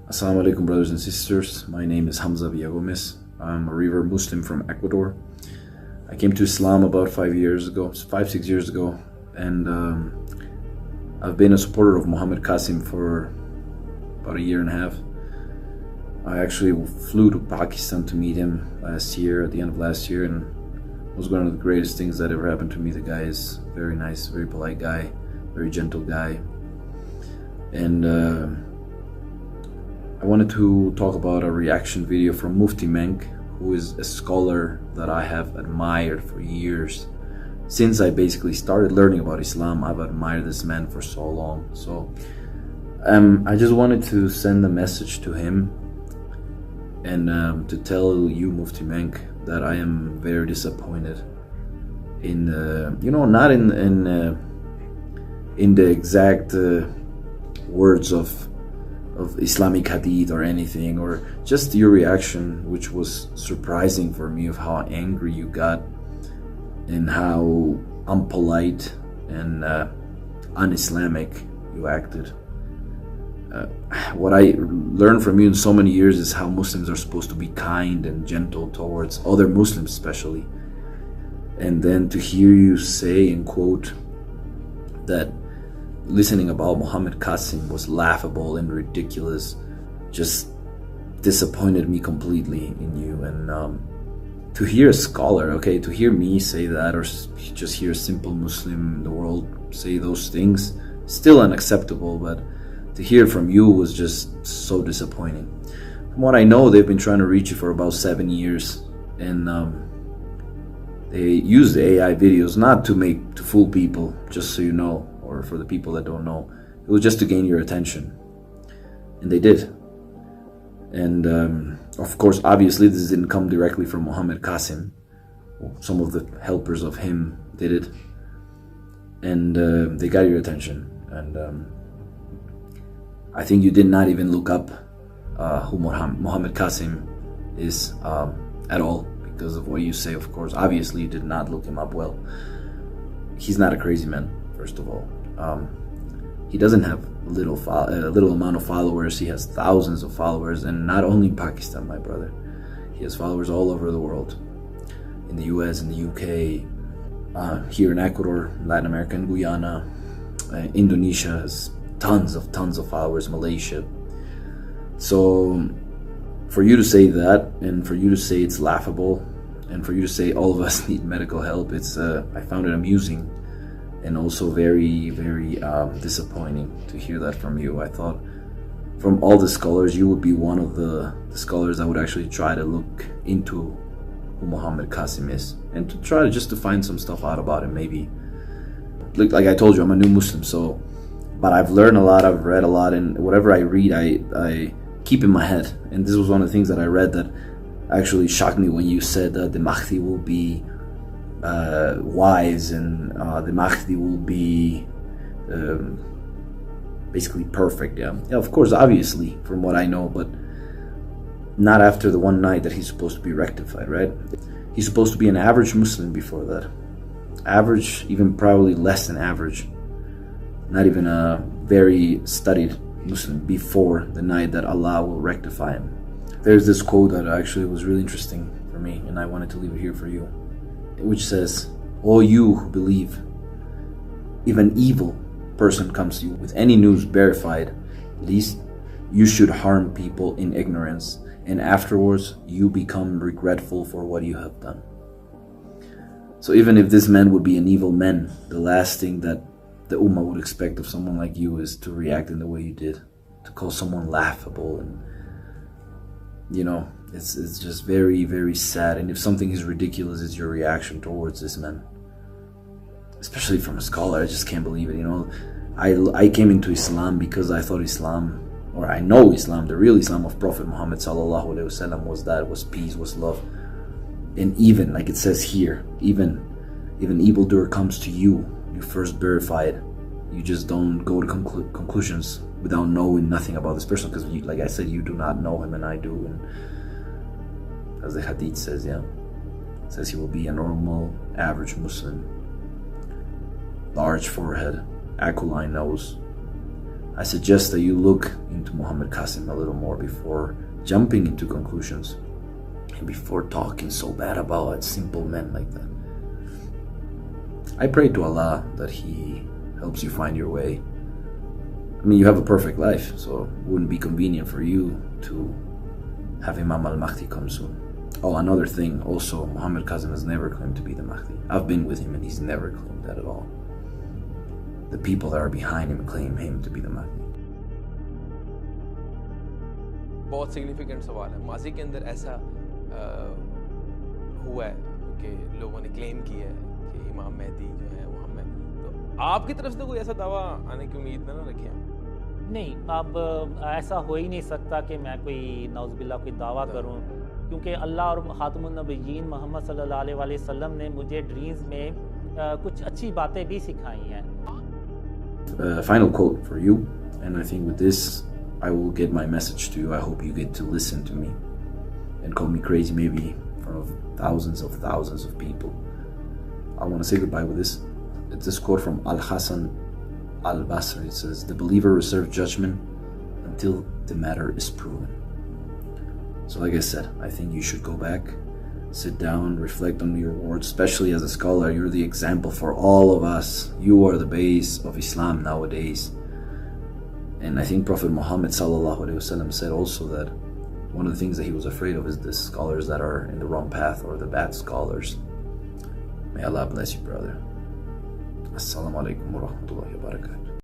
Assalamu alaikum, brothers and sisters. My name is Hamza Villagomez. I'm a revert Muslim from Ecuador. I came to Islam about 6 years ago, and I've been a supporter of Muhammad Qasim for about 1.5 years. I actually flew to Pakistan to meet him last year, at the end of last year, and it was one of the greatest things that ever happened to me. The guy is very nice, very polite guy, very gentle guy. And I wanted to talk about a reaction video from Mufti Menk, who is a scholar that I have admired for years. Since I basically started learning about Islam, I've admired this man for so long. So I just wanted to send a message to him and to tell you, Mufti Menk, that I am very disappointed in, not in the exact words of Islamic hadith or anything, or just your reaction, which was surprising for me, of how angry you got and how unpolite and un-Islamic you acted. What I learned from you in so many years is how Muslims are supposed to be kind and gentle towards other Muslims especially. And then to hear you say and quote that listening about Muhammad Qasim was laughable and ridiculous just disappointed me completely in you. And to hear a scholar, to hear me say that, or just hear a simple Muslim in the world say those things, still unacceptable, but to hear from you was just so disappointing. From what I know, they've been trying to reach you for about 7 years, and they use the AI videos not to fool people, just so you know, or for the people that don't know. It was just to gain your attention, and they did. And of course, obviously, this didn't come directly from Muhammad Qasim. Some of the helpers of him did it, and they got your attention. And I think you did not even look up who Muhammad Qasim is at all, because of what you say. Of course, obviously, you did not look him up well. He's not a crazy man, first of all. He doesn't have a little amount of followers. He has thousands of followers, and not only in Pakistan, my brother. He has followers all over the world, in the US, in the UK, here in Ecuador, Latin America, and Guyana. Indonesia has tons of followers, Malaysia. So for you to say that, and for you to say it's laughable, and for you to say all of us need medical help, I found it amusing. And also very, very disappointing to hear that from you. I thought from all the scholars, you would be one of the scholars that would actually try to look into who Muhammad Qasim is, and to try to find some stuff out about him. Maybe, like I told you, I'm a new Muslim, but I've learned a lot, I've read a lot, and whatever I read, I keep in my head. And this was one of the things that I read that actually shocked me, when you said that the Mahdi will be wise, and the Mahdi will be basically perfect. Yeah, of course, obviously, from what I know, but not after the one night that he's supposed to be rectified, right? He's supposed to be an average Muslim before that. Average, even probably less than average. Not even a very studied Muslim before the night that Allah will rectify him. There's this quote that actually was really interesting for me, and I wanted to leave it here for you, which says, "O you who believe, if an evil person comes to you with any news verified, least you should harm people in ignorance, and afterwards you become regretful for what you have done." So even if this man would be an evil man, the last thing that the Ummah would expect of someone like you is to react in the way you did, to call someone laughable. And it's just very, very sad. And if something is ridiculous, it's your reaction towards this man, especially from a scholar. I just can't believe it. I came into Islam because I thought Islam, or I know Islam, the real Islam of Prophet Muhammad sallallahu alaihi wasallam, was peace, was love. And even, like it says here, even if an evildoer comes to you, you first verify it. You just don't go to conclusions without knowing nothing about this person, because like I said, you do not know him and I do. And as the hadith says, it says he will be a normal, average Muslim. Large forehead, aquiline nose, I suggest that you look into Muhammad Qasim a little more before jumping into conclusions and before talking so bad about simple men like that. I pray to Allah that He helps you find your way. I mean, you have a perfect life, so it wouldn't be convenient for you to have Imam al-Mahdi come soon. Oh, another thing, also, Muhammad Qasim has never claimed to be the Mahdi. I've been with him and he's never claimed that at all. The people that are behind him claim him to be the Mahdi. बहुत significant सवाल है. माजी के अंदर ऐसा हुआ है कि लोगों ने क्लेम किया है कि इमाम मेहदी जो है वो हमें, तो आपकी तरफ से कोई ऐसा दावा आने की उम्मीद ना रखें? नहीं, अब ऐसा हो ही नहीं सकता कि मैं कोई नौज़बिल्ला कोई दावा करूं, क्योंकि अल्लाह और खातमुन नबिय्यीन मोहम्मद सल्लल्लाहु अलैहि वसल्लम ने मुझे ड्रीम्स में कुछ अच्छी बातें भी सिखाई हैं. Final quote for you, and I think with this I will get my message to you. I hope you get to listen to me and call me crazy maybe in front of thousands of people. I want to say goodbye with this. It's this quote from Al-Hasan al-Basri. It says, "The believer reserves judgment until the matter is proven." So like I said, I think you should go back, sit down, reflect on your words, especially as a scholar. You're the example for all of us. You are the base of Islam nowadays. And I think Prophet Muhammad sallallahu alaihi wasallam said also that one of the things that he was afraid of is the scholars that are in the wrong path, or the bad scholars. May Allah bless you, brother. Assalamu alaikum wa rahmatullahi wa barakatuh.